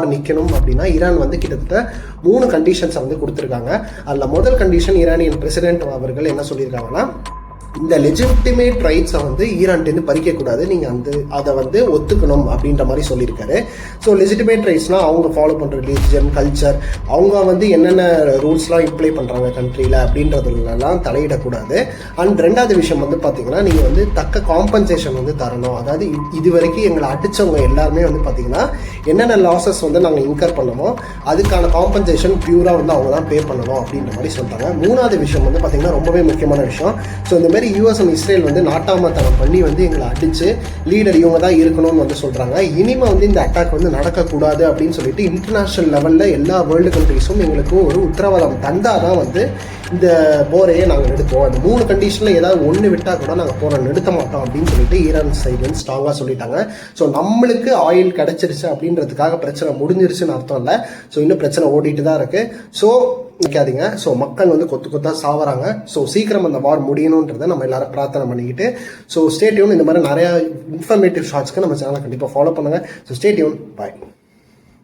வார் நிற்கணும் அப்படின்னா ஈரான் வந்து கிட்டத்தட்ட 3 கண்டிஷன்ஸை வந்து கொடுத்துருக்காங்க. அதில் முதல் கண்டிஷன் ஈரானியன் பிரசிடென்ட் அவர்கள் என்ன சொல்லியிருக்காங்கன்னா, இந்த லெஜிட்டிமேட் ரைட்ஸை வந்து ஈரான்ட்டு பறிக்கக்கூடாது, நீங்கள் அதை வந்து ஒத்துக்கணும் அப்படின்ற மாதிரி சொல்லியிருக்காரு. ஸோ லெஜிட்டிமேட் ரைட்ஸ்னால் அவங்க ஃபாலோ பண்ணுற ரிலீஜன், கல்ச்சர், அவங்க வந்து என்னென்ன ரூல்ஸ்லாம் இம்ப்ளை பண்ணுறாங்க கண்ட்ரியில் அப்படின்றதுலாம் தலையிடக்கூடாது. அண்ட் ரெண்டாவது விஷயம் வந்து பார்த்தீங்கன்னா, நீங்கள் வந்து தக்க காம்பன்சேஷன் வந்து தரணும். அதாவது இது வரைக்கும் எங்களை அடித்தவங்க எல்லாருமே வந்து பார்த்தீங்கன்னா என்னென்ன லாஸஸ் வந்து நாங்கள் இன்கர் பண்ணமோ அதுக்கான காம்பன்சேஷன் பியூராக வந்து அவங்க தான் பே பண்ணணும் அப்படின்ற மாதிரி சொல்கிறாங்க. மூணாவது விஷயம் வந்து பார்த்தீங்கன்னா ரொம்பவே முக்கியமான விஷயம். ஸோ இந்த மாதிரி யூஎஸ் அண்ட் இஸ்ரேல் வந்து நாட்டாமத்தனம் பண்ணி வந்து எங்களை அடிச்சு லீடர் இவங்க தான் இருக்கணும்னு வந்து சொல்றாங்க. இனிமே வந்து இந்த அட்டாக் வந்து நடக்கக்கூடாது அப்படின்னு சொல்லிட்டு இன்டர்நேஷனல் லெவல்ல எல்லா வேர்ல்டு கண்ட்ரிஸும் எங்களுக்கு ஒரு உத்தரவாதம் தந்தாதான் வந்து இந்த போரையே நாங்கள் நிறுத்துவோம். அந்த 3 கண்டிஷன்ல ஏதாவது ஒன்று விட்டா கூட நாங்கள் போரை நிறுத்த மாட்டோம் அப்படின்னு சொல்லிட்டு ஈரான் சைடு வந்து ஸ்ட்ராங்காக சொல்லிட்டாங்க. ஸோ நம்மளுக்கு ஆயில் கிடைச்சிருச்சு அப்படின்றதுக்காக பிரச்சனை முடிஞ்சிருச்சுன்னு அர்த்தம் இல்லை. ஸோ இன்னும் பிரச்சனை ஓடிட்டு தான் இருக்கு. ஸோ நிற்காதீங்க. ஸோ மக்கள் வந்து கொத்தா சாவறாங்க. ஸோ சீக்கிரம் அந்த வார் முடியணுன்றதை நம்ம எல்லாரும் பிரார்த்தனை பண்ணிக்கிட்டு, ஸோ ஸ்டே டியூன். இந்த மாதிரி நிறைய இன்ஃபர்மேட்டிவ் ஷார்ட்ஸ்க்கு நம்ம சேனலை கண்டிப்பாக ஃபாலோ பண்ணுங்க. So stay tune. பாய்.